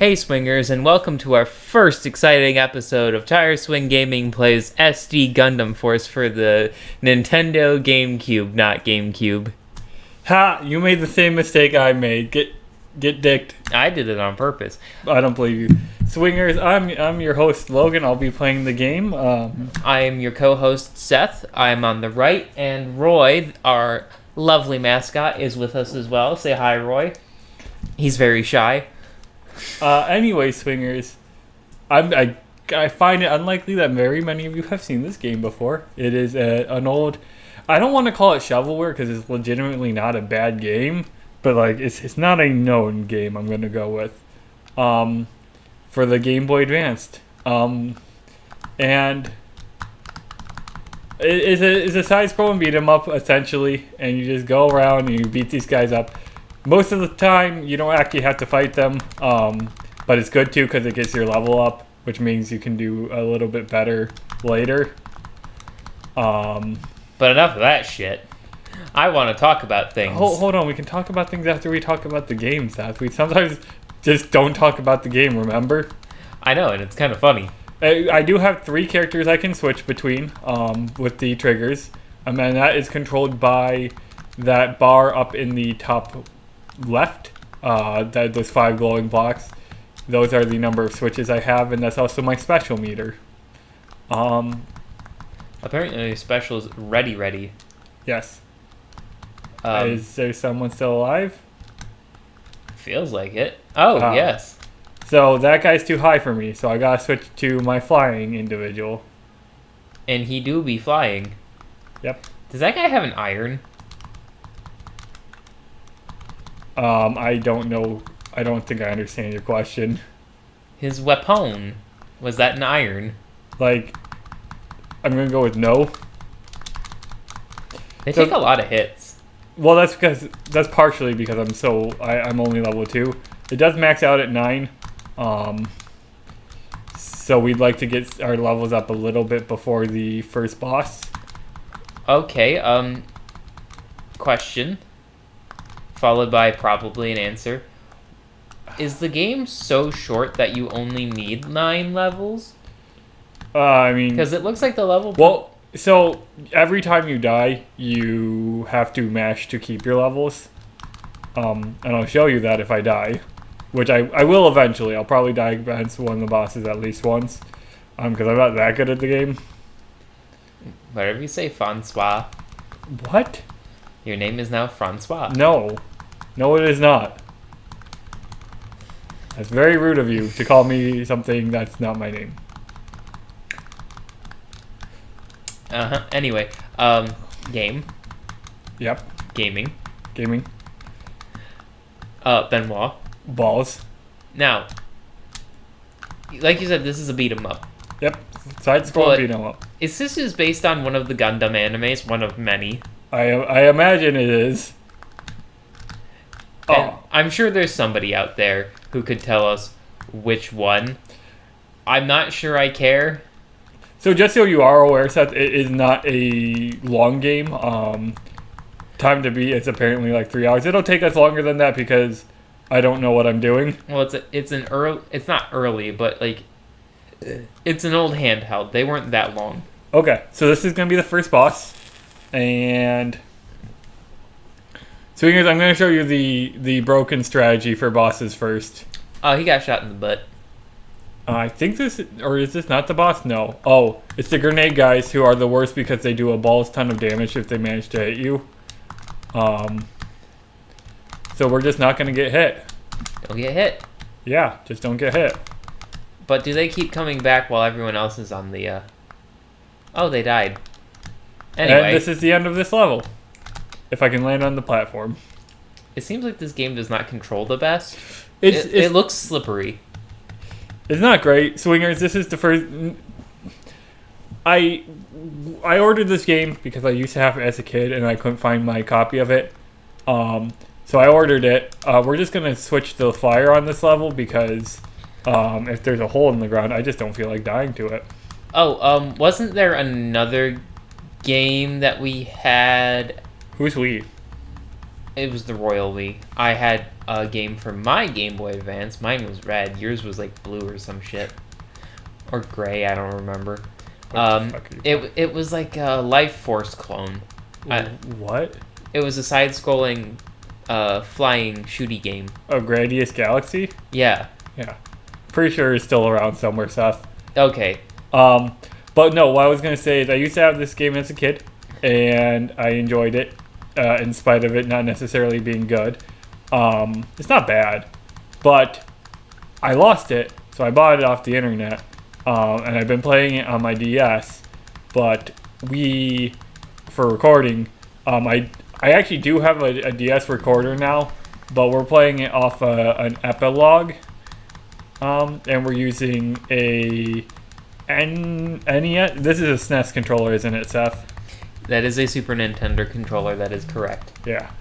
Hey Swingers, and welcome to our first exciting episode of Tire Swing Gaming Plays SD Gundam Force for the Nintendo GameCube, not GameCube. Ha! You made the same mistake I made. Get dicked. I did it on purpose. I don't believe you. Swingers, I'm your host, Logan. I'll be playing the game. I am your co-host, Seth. I'm on the right, and Roy, our lovely mascot, is with us as well. Say hi, Roy. He's very shy. Anyway, Swingers, I find it unlikely that very many of you have seen this game before. It is an old... I don't want to call it shovelware because it's legitimately not a bad game, but like it's not a known game. I'm gonna go with for the Game Boy Advanced, and it's a side-scrolling beat 'em up essentially, and you just go around and you beat these guys up. Most of the time, you don't actually have to fight them, but it's good too because it gets your level up, which means you can do a little bit better later. But enough of that shit. I want to talk about things. Hold on, we can talk about things after we talk about the game, Seth. We sometimes just don't talk about the game, remember? I know, and it's kind of funny. I do have 3 characters I can switch between with the triggers, and that is controlled by that bar up in the top left, those 5 glowing blocks. Those are the number of switches I have, and that's also my special meter. Apparently special is ready. Yes. Is there someone still alive? Feels like it. Oh, yes. So that guy's too high for me, so I gotta switch to my flying individual. And he do be flying. Yep. Does that guy have an iron? I don't know. I don't think I understand your question. His weapon, was that an iron? Like, I'm gonna go with no. They take a lot of hits. Well, that's partially because I'm only level 2. It does max out at 9. So we'd like to get our levels up a little bit before the first boss. Okay, question. Followed by probably an answer. Is the game so short that you only need 9 levels? I mean... Because it looks like the level... Well, so every time you die, you have to mash to keep your levels. And I'll show you that if I die. Which I will eventually. I'll probably die against one of the bosses at least once. Because I'm not that good at the game. Whatever you say, Francois. What? Your name is now Francois. No. No, it is not. That's very rude of you to call me something that's not my name. Anyway, game. Yep. Gaming. Benoit. Balls. Now, like you said, this is a beat 'em up. Yep. Side-scroll beat 'em up. Is this just based on one of the Gundam animes? One of many? I imagine it is. And I'm sure there's somebody out there who could tell us which one. I'm not sure I care. So just so you are aware, Seth, it is not a long game. Time to beat, it's apparently like 3 hours. It'll take us longer than that because I don't know what I'm doing. Well, it's not early, but like it's an old handheld. They weren't that long. Okay, so this is gonna be the first boss, and so I'm gonna show you the broken strategy for bosses first. Oh, he got shot in the butt. I think is this not the boss? No. Oh, it's the grenade guys who are the worst because they do a balls ton of damage if they manage to hit you. So we're just not gonna get hit. Don't get hit. Yeah, just don't get hit. But do they keep coming back while everyone else is on the, Oh, they died. Anyway. And this is the end of this level. If I can land on the platform. It seems like this game does not control the best. It looks slippery. It's not great. Swingers, this is the first... I ordered this game because I used to have it as a kid and I couldn't find my copy of it. So I ordered it. We're just going to switch the flyer on this level because if there's a hole in the ground, I just don't feel like dying to it. Oh, wasn't there another game that we had? Who's we? It was the Royal We. I had a game for my Game Boy Advance. Mine was red. Yours was like blue or some shit. Or gray, I don't remember. It was like a Life Force clone. What? It was a side-scrolling flying shooty game. Oh, Gradius Galaxy? Yeah. Yeah. Pretty sure it's still around somewhere, Seth. Okay. But no, what I was going to say is I used to have this game as a kid, and I enjoyed it, in spite of it not necessarily being good. It's not bad, but I lost it, so I bought it off the internet, and I've been playing it on my DS, but for recording, I actually do have a DS recorder now, but we're playing it off an Epilogue, and we're using a NES. This is a SNES controller, isn't it, Seth? That is a Super Nintendo controller, that is correct. Yeah.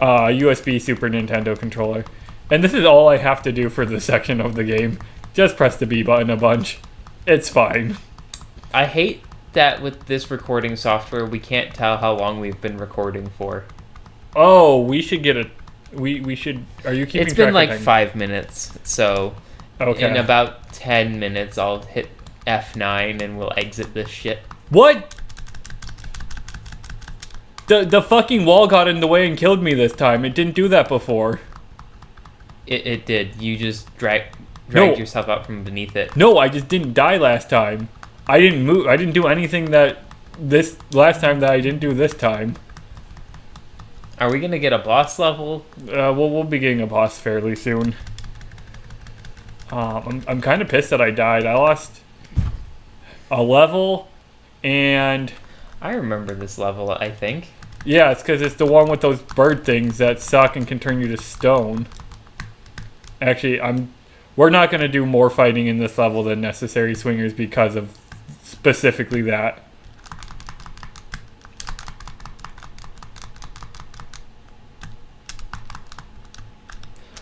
USB Super Nintendo controller. And this is all I have to do for this section of the game. Just press the B button a bunch. It's fine. I hate that with this recording software, we can't tell how long we've been recording for. Oh, we should get a... We should... Are you keeping It's track been like of things? 5 minutes, so... Okay. In about 10 minutes, I'll hit F9 and we'll exit this shit. What? The fucking wall got in the way and killed me this time. It didn't do that before. It did. You just dragged No. yourself out from beneath it. No, I just didn't die last time. I didn't move. I didn't do anything last time that I didn't do this time. Are we gonna get a boss level? We'll be getting a boss fairly soon. I'm kind of pissed that I died. I lost a level, and I remember this level, I think. yeah, it's because it's the one with those bird things that suck and can turn you to stone. Actually, we're not going to do more fighting in this level than necessary, swingers, because of specifically that.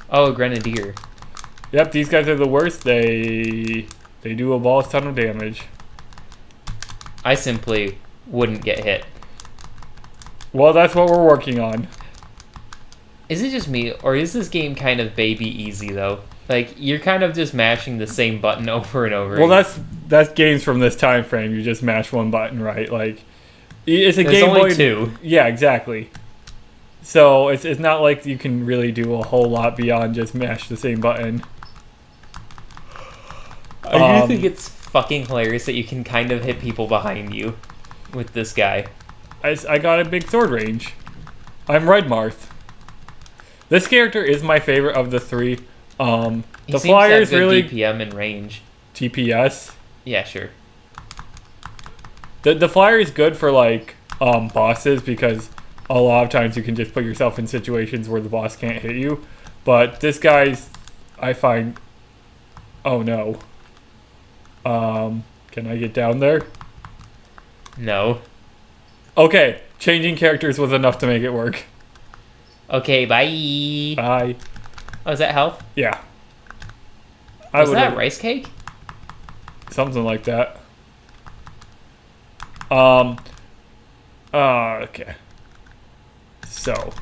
Oh, a Grenadier. Yep, these guys are the worst. They do a balls ton of damage. I simply wouldn't get hit. Well, that's what we're working on. Is it just me, or is this game kind of baby easy, though? Like, you're kind of just mashing the same button over and over. Well, that's games from this time frame. You just mash one button, right? Like, it's a There's Game only Boy. two. Yeah, exactly. So it's not like you can really do a whole lot beyond just mash the same button. I do think it's fucking hilarious that you can kind of hit people behind you with this guy. I got a big sword range. I'm Red Marth. This character is my favorite of the three. He The seems flyer to have is good really DPM and range. TPS. Yeah, sure. The flyer is good for like bosses because a lot of times you can just put yourself in situations where the boss can't hit you. But this guy's, I find, oh no. Can I get down there? No. Okay, changing characters was enough to make it work. Okay, bye. Bye. Oh, is that health? Yeah. Was that rice cake? Something like that. Okay. So,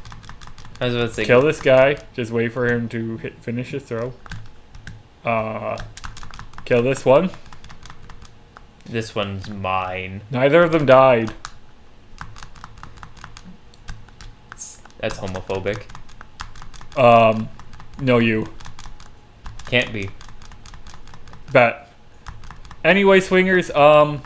I was about to say. kill this guy. Just wait for him to finish his throw. Kill this one. This one's mine. Neither of them died. That's homophobic. No, you. Can't be. Bet. Anyway, swingers, so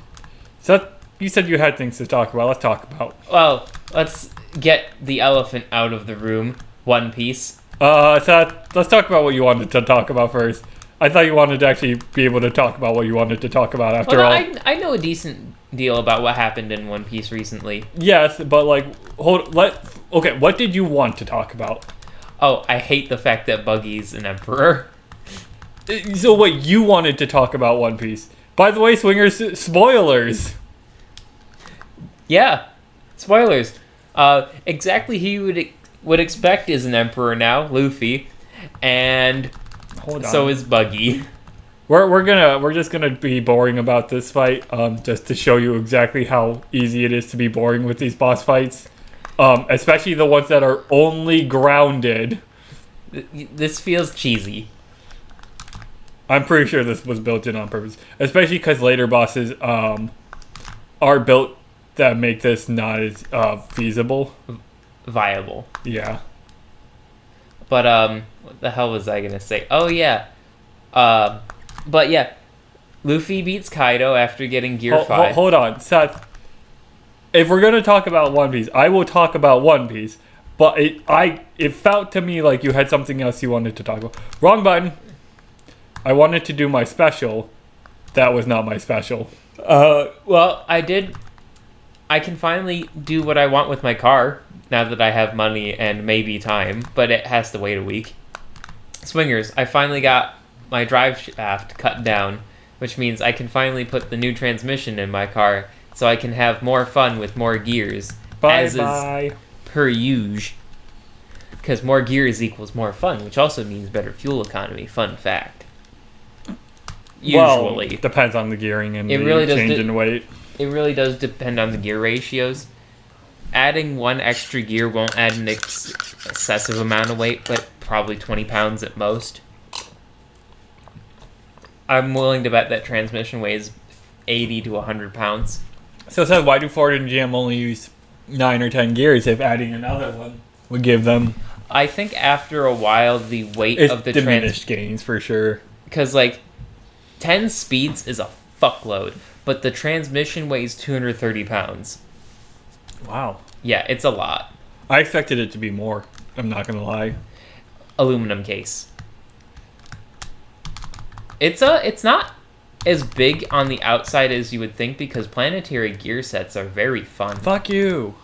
you said you had things to talk about. Let's talk about. Well, let's get the elephant out of the room. One Piece. So let's talk about what you wanted to talk about first. I thought you wanted to actually be able to talk about what you wanted to talk about after all. I know a decent deal about what happened in One Piece recently. Yes, but like, okay, what did you want to talk about? Oh, I hate the fact that Buggy's an emperor. So what you wanted to talk about One Piece. By the way, swingers, spoilers. Yeah, spoilers. Exactly he would expect is an emperor now, Luffy, and Hold on. so is Buggy. We're just gonna be boring about this fight, just to show you exactly how easy it is to be boring with these boss fights, especially the ones that are only grounded. This feels cheesy. I'm pretty sure this was built in on purpose, especially because later bosses are built that make this not as feasible. Viable. Yeah. But what the hell was I gonna say? Oh yeah. But yeah, Luffy beats Kaido after getting Gear 5. Hold on, Seth. If we're gonna talk about One Piece, I will talk about One Piece. But it felt to me like you had something else you wanted to talk about. Wrong button. I wanted to do my special. That was not my special. Well, I can finally do what I want with my car now that I have money and maybe time, but it has to wait a week. Swingers, I finally got my drive shaft cut down, which means I can finally put the new transmission in my car so I can have more fun with more gears. Bye. Per usual. Because more gears equals more fun, which also means better fuel economy. Fun fact. Usually. Well, depends on the gearing and It the really does change in weight. It really does depend on the gear ratios. Adding one extra gear won't add an excessive amount of weight, but probably 20 pounds at most. I'm willing to bet that transmission weighs 80 to 100 pounds. So Seth, why do Ford and GM only use 9 or 10 gears if adding another one would give them... I think after a while, the weight It's of the diminished gains for sure. Because, 10 speeds is a fuckload, but the transmission weighs 230 pounds. Wow. Yeah, it's a lot. I expected it to be more. I'm not gonna lie. Aluminum case. It's not as big on the outside as you would think because planetary gear sets are very fun. Fuck you.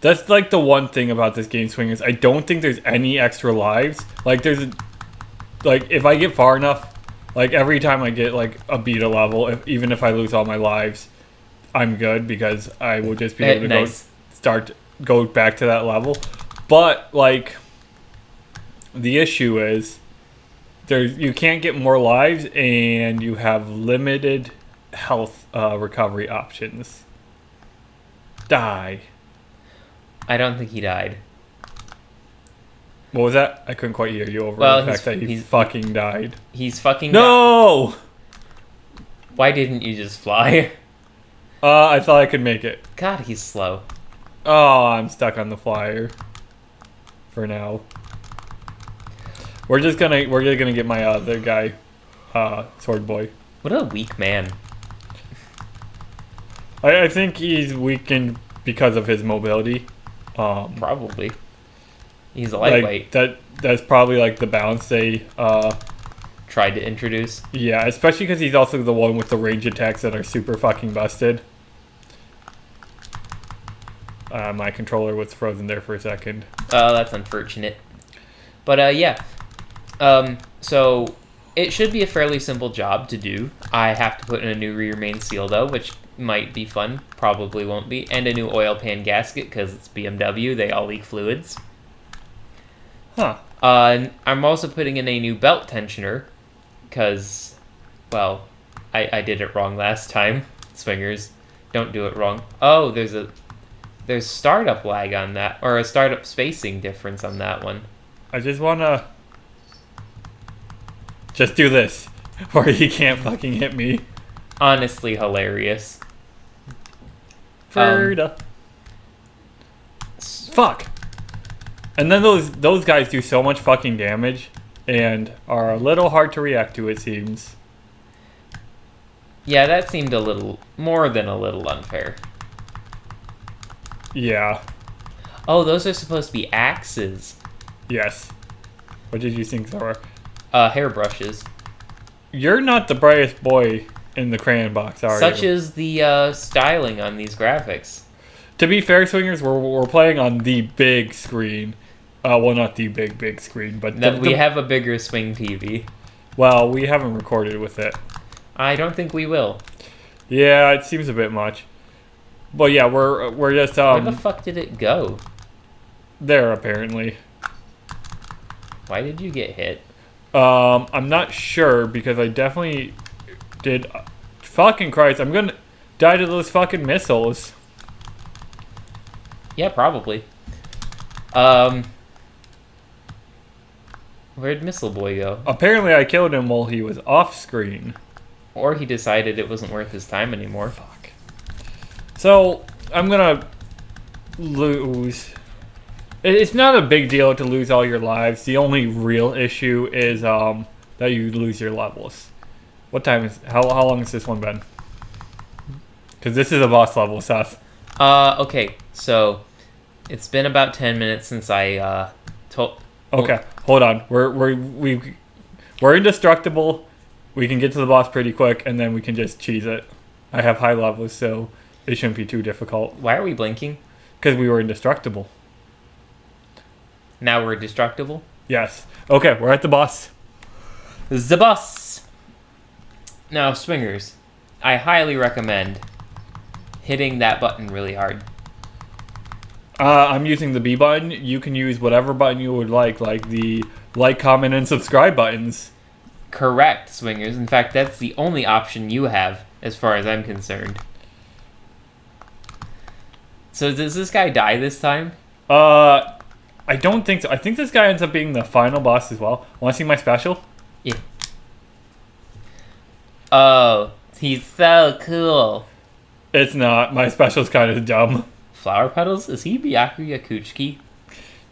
That's the one thing about this game, Swingers. I don't think there's any extra lives. If I get far enough, every time I get a beta level, even if I lose all my lives, I'm good because I will just be able to go back to that level. But the issue is you can't get more lives and you have limited health recovery options. Die. I don't think he died. What was that? I couldn't quite hear you over the fact that he fucking died. He's fucking No! Why didn't you just fly? I thought I could make it. God, he's slow. Oh, I'm stuck on the flyer. For now. We're just gonna get my other guy, Sword Boy. What a weak man. I think he's weakened because of his mobility. Probably. He's a lightweight. That's probably the balance they tried to introduce. Yeah, especially because he's also the one with the range attacks that are super fucking busted. My controller was frozen there for a second. Oh, that's unfortunate. But yeah. So it should be a fairly simple job to do. I have to put in a new rear main seal though, which might be fun, probably won't be, and a new oil pan gasket because it's BMW, they all leak fluids. Huh. I'm also putting in a new belt tensioner because, well, I did it wrong last time. Swingers, don't do it wrong. Oh, there's startup lag on that, or a startup spacing difference on that one. I just wanna just do this where he can't fucking hit me. Honestly hilarious. Ferda. Fuck. And then those guys do so much fucking damage and are a little hard to react to, it seems. Yeah, that seemed a little more than a little unfair. Yeah. Oh, those are supposed to be axes. Yes. What did you think they were? Hairbrushes. You're not the brightest boy in the crayon box, are you? Such is the styling on these graphics. To be fair, Swingers, we're playing on the big screen. Well, not the big screen, but... We have a bigger swing TV. Well, we haven't recorded with it. I don't think we will. Yeah, it seems a bit much. But yeah, we're just... Where the fuck did it go? There, apparently. Why did you get hit? I'm not sure, because I definitely did... Fucking Christ, I'm gonna die to those fucking missiles. Yeah, probably. Where'd Missile Boy go? Apparently I killed him while he was off screen. Or he decided it wasn't worth his time anymore. Fuck. So, I'm gonna lose. It's not a big deal to lose all your lives. The only real issue is that you lose your levels. What time is... How long has this one been? Because this is a boss level, Seth. Okay, so it's been about 10 minutes since I told... Okay, hold on. We're indestructible. We can get to the boss pretty quick, and then we can just cheese it. I have high levels, so it shouldn't be too difficult. Why are we blinking? Because we were indestructible. Now we're destructible? Yes. Okay, we're at the boss. The boss! Now, swingers, I highly recommend hitting that button really hard. I'm using the B button. You can use whatever button you would like the like, comment, and subscribe buttons. Correct, swingers. In fact, that's the only option you have, as far as I'm concerned. So does this guy die this time? I don't think so. I think this guy ends up being the final boss as well. Want to see my special? Yeah. Oh, he's so cool. It's not. My special's kind of dumb. Flower petals? Is he Byaku Yakuchiki?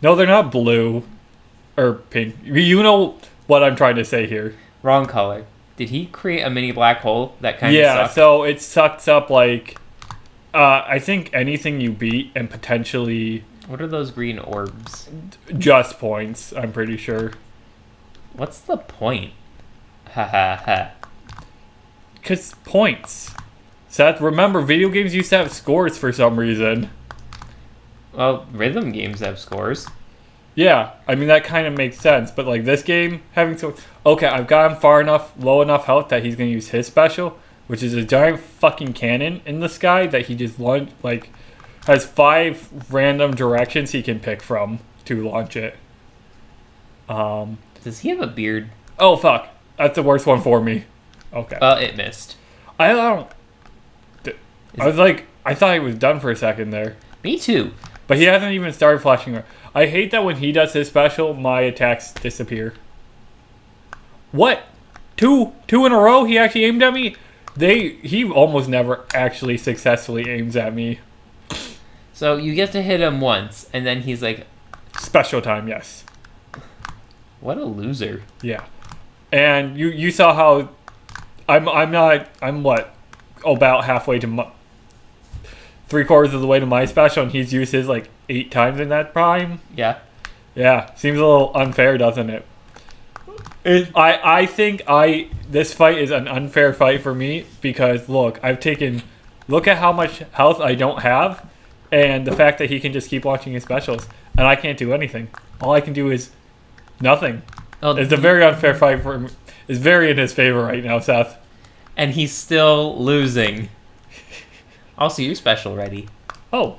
No, they're not blue. Or pink. You know what I'm trying to say here. Wrong color. Did he create a mini black hole that kind of Yeah, sucked? so it sucks up like... I think anything you beat and potentially... What are those green orbs? Just points, I'm pretty sure. What's the point? Ha ha ha. Because points. Seth, remember, video games used to have scores for some reason. Well, rhythm games have scores. Yeah, I mean, that kind of makes sense. But, like, this game, having so... Okay, I've got him far enough, low enough health that he's going to use his special, which is a giant fucking cannon in the sky that he just, like, has 5 random directions he can pick from to launch it. Does he have a beard? Oh, fuck. That's the worst one for me. Okay. It missed. I don't... I was like... I thought he was done for a second there. Me too. But he hasn't even started flashing. I hate that when he does his special, my attacks disappear. What? Two in a row? He actually aimed at me? He almost never actually successfully aims at me. So you get to hit him once, and then he's like... Special time, yes. What a loser. Yeah. And you saw how... I'm what? About halfway to my... 3/4 of the way to my special, and he's used his like 8 times in that prime. Yeah. Yeah, seems a little unfair, doesn't it? I think this fight is an unfair fight for me because look at how much health I don't have, and the fact that he can just keep launching his specials, and I can't do anything. All I can do is nothing. Oh, It's a very unfair fight for him. It's very in his favor right now, Seth. And he's still losing. Also, your special ready. Oh.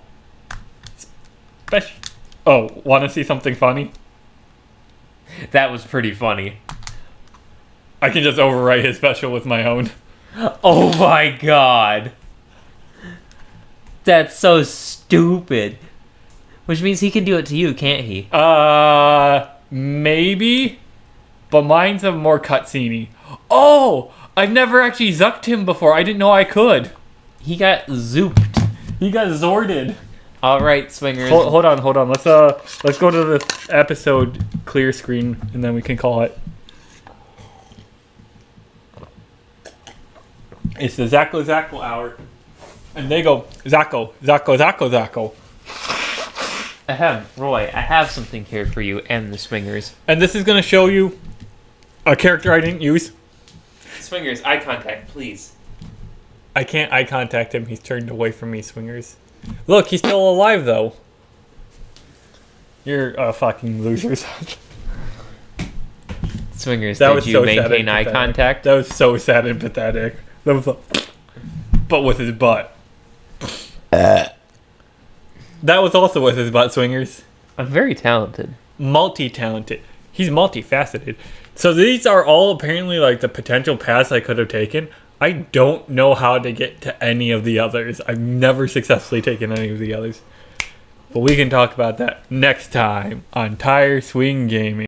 Oh, want to see something funny? That was pretty funny. I can just overwrite his special with my own. Oh my god. That's so stupid. Which means he can do it to you, can't he? Maybe. But mine's a more cutscene-y. Oh! I've never actually zucked him before. I didn't know I could. He got zooped. He got zorded. Alright, swingers. Hold on. Let's go to the episode clear screen, and then we can call it. It's the Zacko hour. And they go, Zacko. Ahem, Roy, I have something here for you and the swingers. And this is going to show you a character I didn't use. Swingers, eye contact, please. I can't eye contact him. He's turned away from me, swingers. Look, he's still alive, though. You're a fucking loser. Swingers, That did was you so sad and maintain eye pathetic. contact? That was so sad and pathetic. That was but with his butt. That was also with his butt, swingers. I'm very talented. Multi-talented. He's multifaceted. So these are all apparently like the potential paths I could have taken. I don't know how to get to any of the others. I've never successfully taken any of the others. But we can talk about that next time on Tire Swing Gaming.